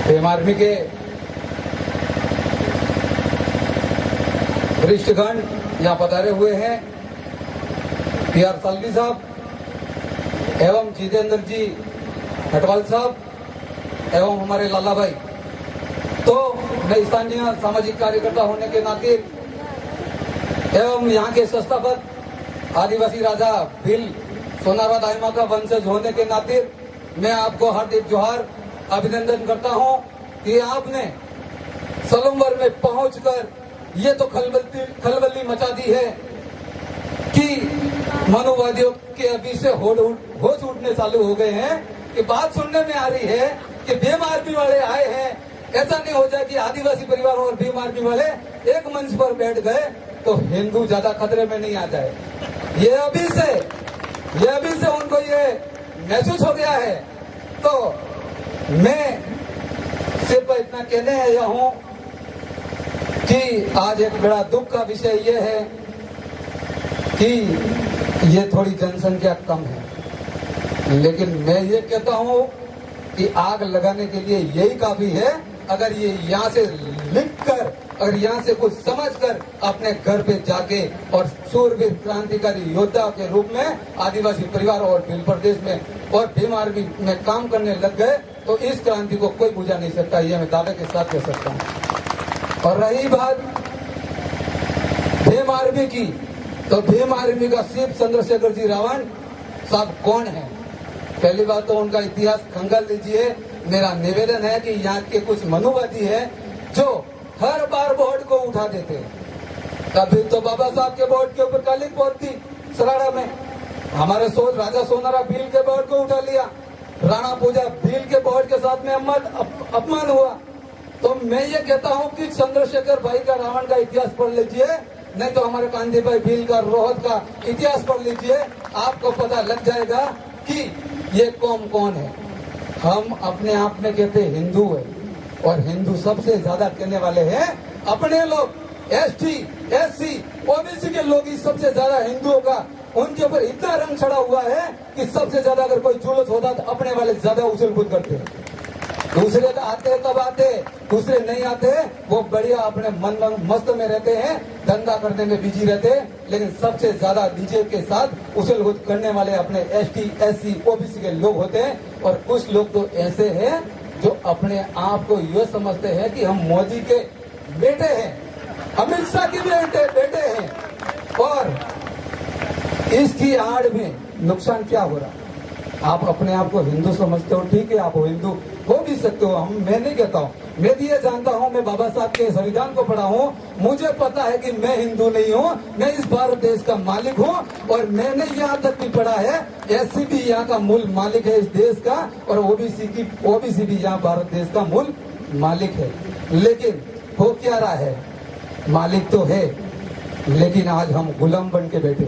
Bhim army के वरिष्ठगण यहाँ पधारे हुए हैं, PR सालवी साहब एवं जितेंद्र जी हटवाल साहब एवं हमारे लाला भाई। तो मैं स्थानीय सामाजिक कार्यकर्ता होने के नाते एवं यहाँ के संस्थापक आदिवासी राजा भील सोनारा दाइमा का वंशज होने के नाते मैं आपको हार्दिक जोहार अभिनंदन करता हूँ कि आपने सलमवर में पहुंचकर ये तो खलबली मचा दी है कि मानववादियों के अभी से होश उठने चालू हो गए हैं कि बात सुनने में आ रही है कि भीम आर्मी वाले आए हैं। ऐसा नहीं हो जाए कि आदिवासी परिवार और भीम आर्मी वाले एक मंच पर बैठ गए तो हिंदू ज्यादा खतरे में नहीं आ जाए। ये अभी से उनको ये महसूस हो गया है। तो मैं सिर्फ इतना कहने आया हूं कि आज एक बड़ा दुख का विषय ये है कि ये थोड़ी जनसंख्या कम है, लेकिन मैं ये कहता हूं कि आग लगाने के लिए यही काफी है अगर ये यहाँ से लिखकर और यहाँ से कुछ समझकर अपने घर पे जाके और सूरवीर क्रांतिकारी योद्धा के रूप में आदिवासी परिवार और भील प्रदेश में और भीम आर्मी में काम करने लग गए तो इस क्रांति को कोई बुझा नहीं सकता, ये मैं दावे के साथ कह सकता हूँ। और रही बात भीम आर्मी की, तो भीम आर्मी का शिव चंद्रशेखर जी रावण साहब कौन है? पहली बात तो उनका इतिहास खंगाल लीजिए। मेरा निवेदन है कि यहाँ के कुछ मनुवादी है जो हर बार बोर्ड को उठा देते हैं। कभी तो बाबा साहब के बोर्ड के ऊपर कालिक बोर्ड थी सराड़ा में, हमारे राजा सोनारा भील के बोर्ड को उठा लिया, राणा पूजा भील के बोर्ड के साथ में अपमान हुआ। तो मैं ये कहता हूँ कि चंद्रशेखर भाई का रावण का इतिहास पढ़ लीजिए, नहीं तो हमारे कांधी भाई भील का रोहत का इतिहास पढ़ लीजिए, आपको पता लग जाएगा कि ये कौम कौन है। हम अपने आप में कहते हिंदू है और हिंदू सबसे ज्यादा कहने वाले हैं अपने लोग, ST, SC, OBC के लोग ही सबसे ज्यादा हिंदुओं का उनके ऊपर इतना रंग चढ़ा हुआ है कि सबसे ज्यादा अगर कोई जुलूस होता तो अपने वाले ज्यादा उछल कूद करते हैं। दूसरे तो आते कब आते, दूसरे नहीं आते, वो बढ़िया अपने मन मस्त में रहते हैं, धंधा करने में बिजी रहते हैं, लेकिन सबसे ज्यादा डीजे के साथ उछल कूद करने वाले अपने ST, SC, OBC के लोग होते हैं। और कुछ लोग तो ऐसे हैं जो अपने आप को ये समझते हैं कि हम मोदी के बेटे हैं, अमित शाह के बेटे हैं, और इसकी आड़ में नुकसान क्या हो रहा है? आप अपने आप को हिंदू समझते हो, ठीक है, आप हिंदू हो भी सकते हो, मैं नहीं कहता हूँ। मैं भी ये जानता हूँ, मैं बाबा साहब के संविधान को पढ़ा हूँ, मुझे पता है कि मैं हिंदू नहीं हूँ, मैं इस भारत देश का मालिक हूँ। और मैंने यहाँ तक भी पढ़ा है SC भी यहाँ का मूल मालिक है इस देश का, और OBC भी यहाँ भारत देश का मूल मालिक है। लेकिन हो क्या रहा है, मालिक तो है लेकिन आज हम गुलाम बन के बैठे,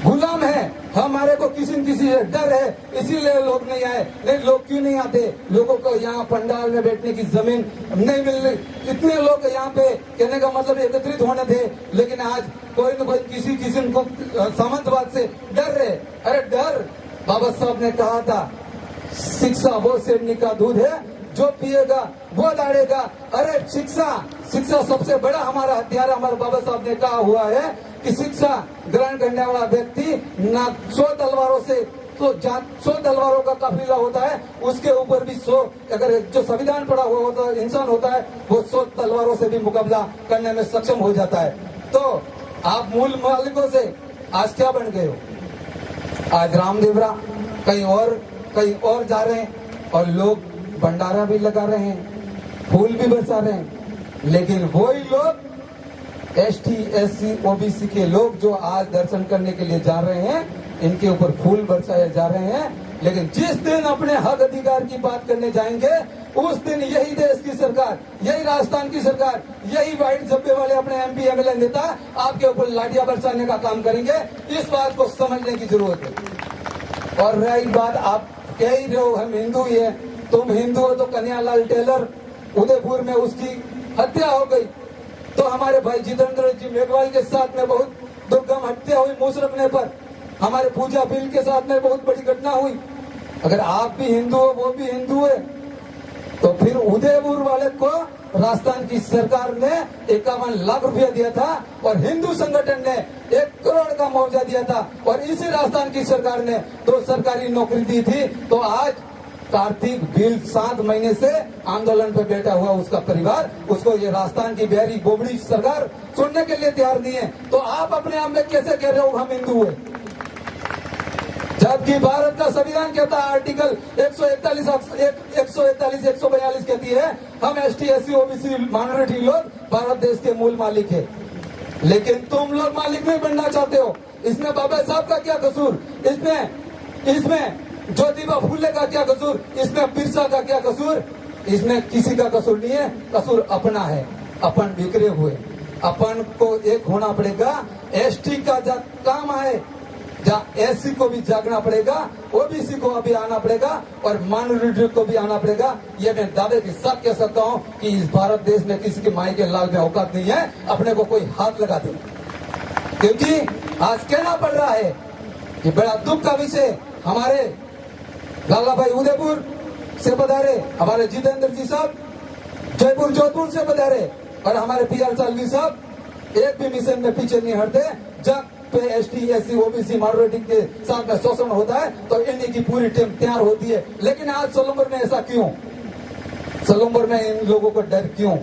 गुलाम है। हमारे को किसी न किसी से डर है, इसीलिए लोग नहीं आए। नहीं, लोग क्यों नहीं आते? लोगों को यहाँ पंडाल में बैठने की जमीन नहीं मिल रही। इतने लोग यहाँ पे कहने का मतलब एकत्रित होने थे, लेकिन आज कोई न कोई किसी को सामंतवाद से डर रहे। अरे डर, बाबा साहब ने कहा था शिक्षा वो शेरनी का दूध है, जो पिएगा वो लड़ेगा। अरे शिक्षा सबसे बड़ा हमारा हथियार, हमारे बाबा साहब ने कहा हुआ है कि शिक्षा ग्रहण करने वाला व्यक्ति ना 100 तलवारों से तो 100 तलवारों का काफिला होता है, उसके ऊपर भी 100 अगर जो संविधान पढ़ा हुआ होता है इंसान होता है, वो 100 तलवारों से भी मुकाबला करने में सक्षम हो जाता है। तो आप मूल मालिकों से आज क्या बन गए हो? आज रामदेवरा कहीं और जा रहे हैं और लोग भंडारा भी लगा रहे हैं, फूल भी बरसा रहे हैं, लेकिन वही लोग ST, SC, OBC के लोग जो आज दर्शन करने के लिए जा रहे हैं, इनके ऊपर फूल बरसाए जा रहे हैं। लेकिन जिस दिन अपने हक अधिकार की बात करने जाएंगे, उस दिन यही देश की सरकार, यही राजस्थान की सरकार, यही व्हाइट जब्बे वाले अपने MP, MLA नेता आपके ऊपर लाठियां बरसाने का काम करेंगे। इस बात को समझने की जरूरत है। और रही बात, आप कह ही रहे हो हम हिंदू ही है, तुम हिंदू हो तो कन्हैयालाल टेलर उदयपुर में उसकी हत्या हो गई, तो हमारे भाई जितेंद्र जी मेघवाल के साथ में बहुत दुर्गम हत्या हुई मुशरफ ने पर, हमारे पूजा बिल के साथ में बहुत बड़ी घटना हुई। अगर आप भी हिंदू हो, वो भी हिंदू है, तो फिर उदयपुर वाले को राजस्थान की सरकार ने 51 लाख रुपया दिया था और हिंदू संगठन ने 1 करोड़ का मुआवजा दिया था और इसी राजस्थान की सरकार ने 2 सरकारी नौकरी दी थी। तो आज कार्तिक बिल 7 महीने से आंदोलन पे बैठा हुआ उसका परिवार, उसको ये राजस्थान की बिहारी बोबड़ी सरकार सुनने के लिए तैयार नहीं है। तो आप अपने आप में कैसे कह रहे हो हम हिंदू है, जबकि भारत का संविधान कहता है आर्टिकल 141, 142 कहती है हम एसटी, एससी, ओबीसी माइनॉरिटी लोग भारत देश के मूल मालिक है। लेकिन तुम लोग मालिक नहीं बनना चाहते हो। इसमें बाबा साहब का क्या कसूर, इसमें ज्योतिबा फूले का क्या कसूर, इसमें बिरसा का क्या कसूर? इसमें किसी का कसूर नहीं है, कसूर अपना है। अपन बिखरे हुए, अपन को एक होना पड़ेगा। एसटी का काम है, एससी को भी जागना पड़ेगा, ओबीसी को अभी आना पड़ेगा और माइनॉरिटी को भी आना पड़ेगा। ये मैं दावे के साथ कह सकता हूँ कि इस भारत देश में किसी के माई के लाल में औकात नहीं है अपने को कोई हाथ लगा दे। क्योंकि आज कहना पड़ रहा है कि बड़ा दुख का विषय, हमारे लाला भाई उदयपुर से पधारे, हमारे जितेंद्र जी साहब जयपुर जोधपुर से पधारे और हमारे PR सालवी साहब एक भी मिशन में पीछे नहीं हटते। जब पे एसटी, एससी, ओबीसी माइनॉरिटी के साथ में शोषण होता है तो इन्हीं की पूरी टीम तैयार होती है। लेकिन आज सोलंबर में ऐसा क्यों? सोलंबर में इन लोगों को डर क्यों?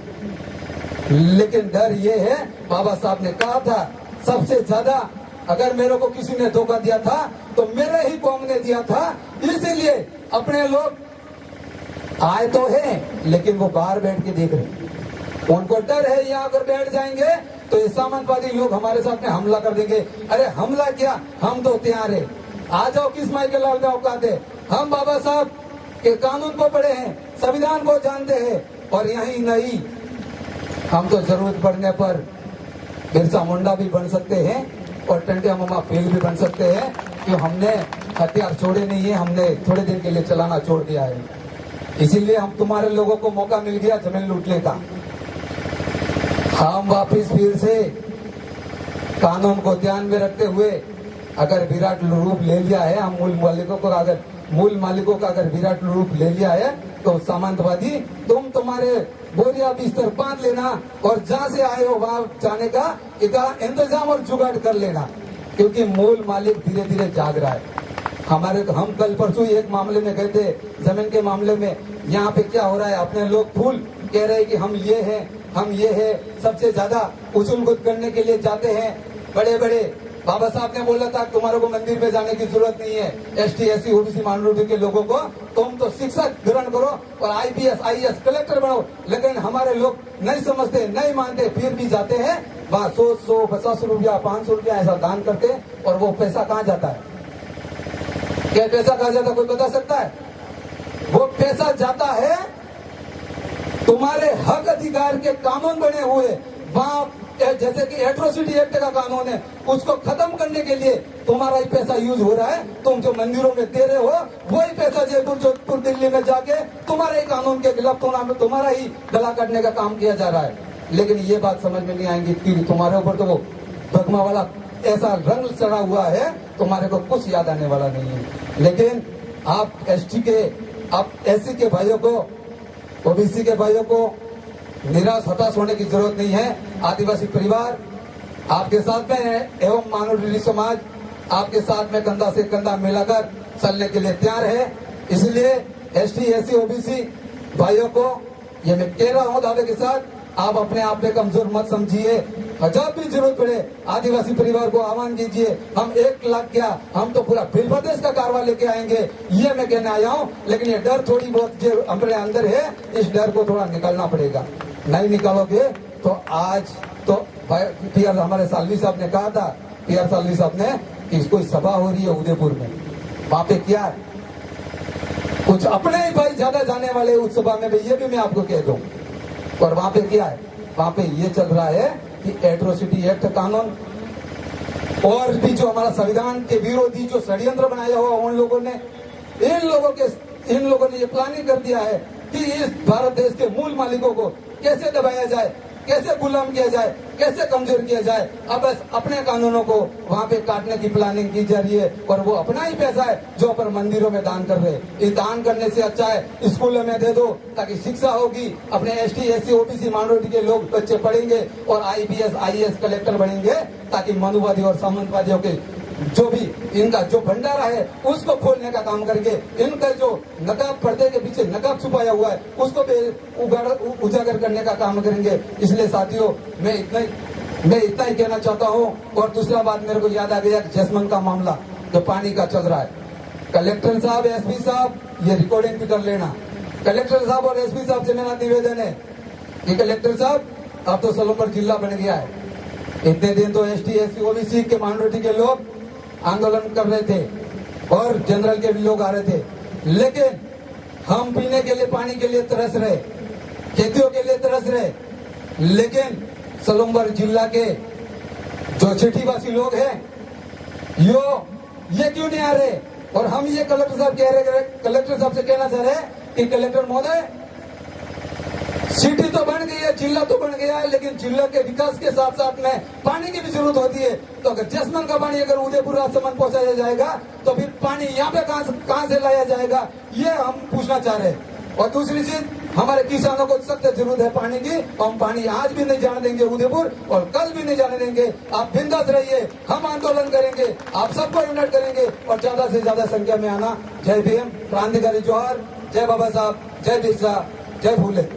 लेकिन डर ये है, बाबा साहब ने कहा था सबसे ज्यादा अगर मेरे को किसी ने धोखा दिया था तो मेरे ही कौम ने दिया था। इसीलिए अपने लोग आए तो हैं लेकिन वो बाहर बैठ के देख रहे, उनको डर है यहाँ अगर बैठ जाएंगे तो ये सामंतवादी लोग हमारे साथ में हमला कर देंगे। अरे हमला क्या, हम तो तैयार है, आ जाओ, किस माई के लाल में औकात है। हम बाबा साहब के कानून को पढ़े हैं, संविधान को जानते हैं और यही नहीं, हम तो जरूरत पड़ने पर बिरसा मुंडा भी बन सकते हैं और टंटिया मामा फेल भी बन सकते हैं। क्यों? हमने हथियार छोड़े नहीं है, हमने थोड़े दिन के लिए चलाना छोड़ दिया है। इसीलिए हम तुम्हारे लोगों को मौका मिल गया जमीन लूटने का। हम वापिस फिर से कानून को ध्यान में रखते हुए अगर विराट रूप ले लिया है, हम मूल मालिकों का अगर विराट रूप ले लिया है तो सामंतवादी तुम तुम्हारे बोरिया बिस्तर बांध लेना और जहां से आए हो वहां जाने का इंतजाम और जुगाड़ कर लेना, क्योंकि मूल मालिक धीरे धीरे जाग रहा है। हम कल परसों एक मामले में गए थे, जमीन के मामले में। यहाँ पे क्या हो रहा है, अपने लोग फूल कह रहे हैं कि हम ये हैं, हम ये है, सबसे ज्यादा उछल-कूद करने के लिए जाते हैं बड़े बड़े। बाबा साहब ने बोला था तुम्हारे को मंदिर में जाने की जरूरत नहीं है, एसटी, एससी, ओबीसी माइनॉरिटी के लोगों को तुम तो शिक्षा ग्रहण करो और IPS, IAS कलेक्टर बनो। लेकिन हमारे लोग नहीं समझते, नहीं मानते, फिर भी जाते हैं वहाँ 100, 50 रुपया, 500 रुपया ऐसा दान करते और वो पैसा कहाँ जाता है? क्या पैसा कहाँ जाता है कोई बता सकता है? वो पैसा जाता है तुम्हारे हक अधिकार के कानून बने हुए वहाँ, जैसे कि एट्रोसिटी एक्ट का कानून है, उसको खत्म करने के लिए तुम्हारा ही पैसा यूज हो रहा है। तुम जो मंदिरों में दे रहे हो वही पैसा जयपुर, जोधपुर, दिल्ली में जाके तुम्हारे ही कानून के खिलाफ तुम्हारा ही गला काटने का काम किया जा रहा है। लेकिन ये बात समझ में नहीं आएंगी कि तुम्हारे ऊपर तो वो भगमा वाला ऐसा रंग चढ़ा हुआ है, तुम्हारे को कुछ याद आने वाला नहीं है। लेकिन आप एसटी के, आप एससी के भाइयों को, ओबीसी के भाइयों को निराश हताश होने की जरूरत नहीं है। आदिवासी परिवार आपके साथ में है एवं माइनॉरिटी समाज आपके साथ में कंधा से कंधा मिलाकर चलने के लिए तैयार है। इसलिए एसटी, एससी, ओबीसी भाइयों को ये मैं कह रहा हूँ दावे के साथ, आप अपने आप में कमजोर मत समझिए। जब भी जरूरत पड़े आदिवासी परिवार को आह्वान कीजिए। हम 1 लाख क्या, हम तो पूरा फिल प्रदेश का कारवा लेके आएंगे, ये मैं कहने आया हूँ। लेकिन ये डर थोड़ी बहुत जो अपने अंदर है, इस डर को थोड़ा निकालना पड़ेगा। नहीं निकालोगे तो आज तो PR हमारे सालवी साहब ने कहा था, PR सालवी साहब ने कि कोई सभा हो रही है उदयपुर में, वहां पे क्या कुछ अपने ही भाई ज्यादा जाने वाले उस सभा में, ये भी मैं आपको कह दूं। और वहां पे क्या है, वहां पे ये चल रहा है कि एट्रोसिटी एक्ट कानून और भी जो हमारा संविधान के विरोधी जो षड्यंत्र बनाया हुआ उन लोगों ने, इन लोगों ने ये प्लानिंग कर दिया है कि इस भारत देश के मूल मालिकों को कैसे दबाया जाए। कैसे गुलाम किया जाए, कैसे कमजोर किया जाए। अब बस अपने कानूनों को वहाँ पे काटने की प्लानिंग की जा रही है और वो अपना ही पैसा है जो अपन मंदिरों में दान कर रहे हैं। ये दान करने से अच्छा है स्कूलों में दे दो, ताकि शिक्षा होगी, अपने ST SC OBC माइनॉरिटी के लोग बच्चे पढ़ेंगे और IPS IAS कलेक्टर बनेंगे, ताकि मनुवादी और सामंतवादियों के जो भी इनका जो भंडारा है उसको खोलने का काम करके, इनका जो नकाब पर्दे के पीछे नकाब छुपाया हुआ है उसको भी उजागर करने का काम करेंगे। इसलिए साथियों मैं इतना ही कहना चाहता हूँ। और दूसरा बात मेरे को याद आ गया जसमन का मामला जो पानी का चल रहा है। कलेक्टर साहब, SP साहब, ये रिकॉर्डिंग भी कर लेना। कलेक्टर साहब और SP साहब से मेरा निवेदन है कि कलेक्टर साहब अब तो सलोबर जिला बन गया है। इतने दिन तो ST SC OBC के माइनॉरिटी के लोग आंदोलन कर रहे थे और जनरल के भी लोग आ रहे थे, लेकिन हम पीने के लिए पानी के लिए तरस रहे, खेतियों के लिए तरस रहे, लेकिन सलोबर जिला के जो चिट्ठीवासी लोग हैं ये क्यों नहीं आ रहे। और हम ये कलेक्टर साहब कह रहे, कलेक्टर साहब से कहना चाह रहे हैं कि कलेक्टर महोदय, सिटी तो बन गई है, जिला तो बन गया है, लेकिन जिला के विकास के साथ साथ में पानी की भी जरूरत होती है। तो अगर जसमन का पानी अगर उदयपुर राजसमंद पहुंचाया जाएगा तो फिर पानी यहाँ पे कहां से लाया जाएगा, ये हम पूछना चाह रहे हैं। और दूसरी चीज, हमारे किसानों को सख्त जरूरत है पानी की। हम पानी आज भी नहीं जाने देंगे उदयपुर और कल भी नहीं जाने देंगे। आप बिंदास रहिए, हम आंदोलन करेंगे, आप सबको यूनाइट करेंगे और ज्यादा से ज्यादा संख्या में आना। जय भीम, क्रांतिकारी जोहार, जय बाबा साहब, जय बिरसा, जय फूले।